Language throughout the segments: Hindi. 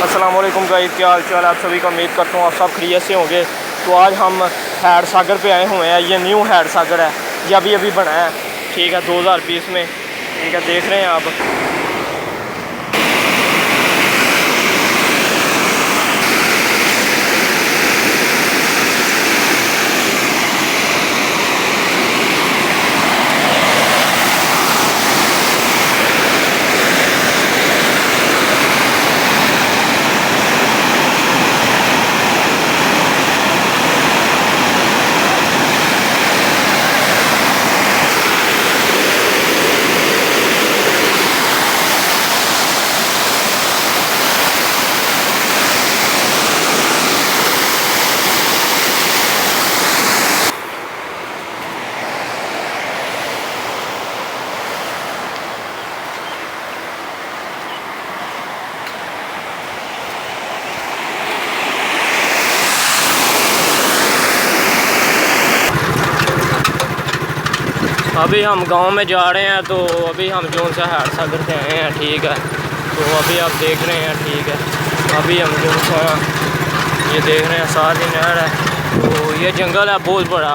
अस्सलाम वालेकुम गाइस, क्या हाल चाल है आप सभी का। उम्मीद करता हूँ आप सब खैरियत से होंगे। तो आज हम हैड सागर पे आए हुए हैं। ये न्यू हैड सागर है, ये अभी बना है, ठीक है, 2020 में, ठीक है, देख रहे हैं आप। अभी हम गांव में जा रहे हैं, तो अभी हम जो सा हैड सागर से आए हैं, ठीक है। तो अभी आप देख रहे हैं, ठीक है, अभी हम जो सा ये देख रहे हैं सारी नहर है। तो ये जंगल है बहुत बड़ा,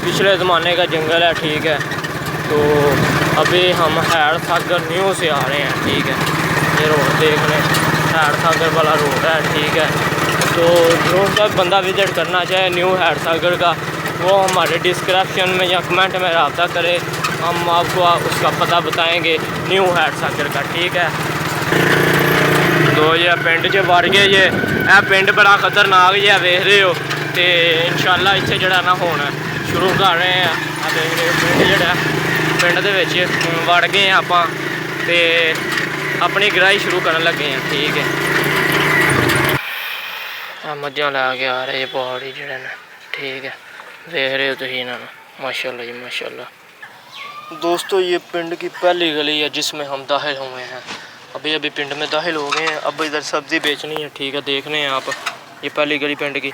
पिछले ज़माने का जंगल है, ठीक है। तो अभी हम हैड सागर न्यू से आ रहे हैं, ठीक है। ये रोड देख रहे हैं, हैड सागर वाला रोड है, ठीक है। तो जो सब बंदा विज़िट करना चाहे न्यू हैड सागर का, वो हमारे डिस्क्रिप्शन में या कमेंट में रब्ता करे, हम आपको उसका पता बताएंगे न्यू हैड सागर का, ठीक है। तो ये पिंड च वड़ गए जे, पिंड बड़ा खतरनाक जे वेख रहे हो। तो इंशाल्लाह इत्थे जड़ा ना होना शुरू कर रहे हैं। देख रहे हो पिंड जड़ा, पिंड दे विच वड़ गए हैं आपां ते अपनी गराई शुरू करन लगे हैं, ठीक है। मझां लैके आ रहे पहाड़ी जड़े ने, ठीक है, देख रहे हो तुम इन्होंने, माशाल्लाह जी माशाल्लाह। दोस्तों ये पिंड की पहली गली है जिसमें हम दाखिल हुए हैं। अभी पिंड में दाखिल हो गए हैं। अब इधर सब्ज़ी बेचनी है, ठीक है, देख रहे हैं आप, ये पहली गली पिंड की।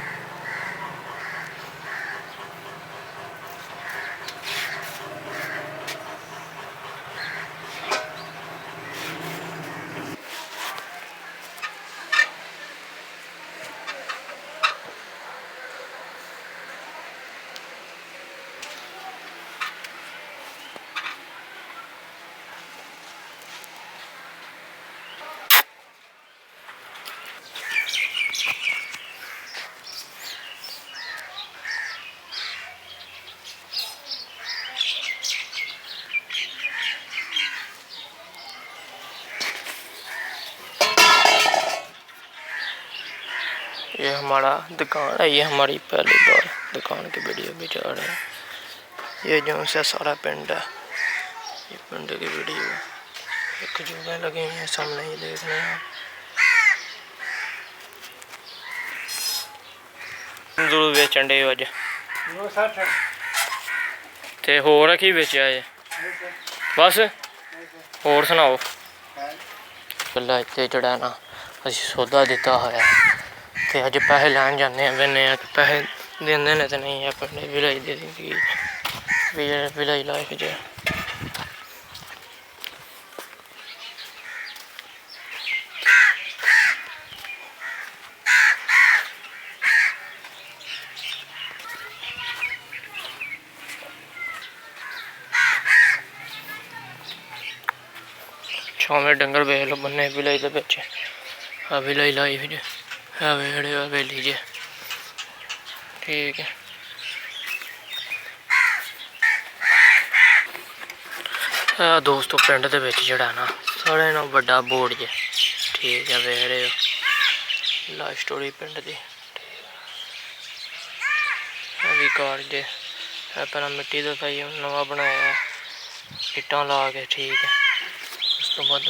ये हमारा दुकान है, ये हमारी पहली बार दुकान की वीडियो भी जा रहे हैं। ये जो से सारा पिंड है, ये पिंड की वीडियो है। खजूरें लगे हुए हैं सामने, ही देख रहे हैं। दूध बेचन डे अज ते होर की बेचा है बस, होर सुनाओ। गल्ला इत्थे जड़ा ना असीं सौदा दिता होया ते अज पैसे लैन जाने वेने पैसे देंदे ने ते नहीं अपने विलेज दी जिंदगी विलेज लाइफ च। छावे डंगर वेख लो बन्ने विलेज दे विच, विलेज लाइफ च वेड़े हवेली च, ठीक है। दोस्तों पिंड दे विच जड़ा ना सारे नाल बड़ा बोर्ड जे, ठीक है, वेख रहे हो लाइफ स्टोरी पिंड दी, अभी कार जे पहला मिट्टी दा था, नवा बनाया इट्टां ला के, ठीक है। उस तो बाद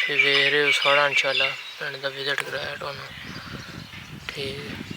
वेख रहे हो सारा इंशाल्लाह पिंड दा विजिट कराया तुहानूं, ठीक है।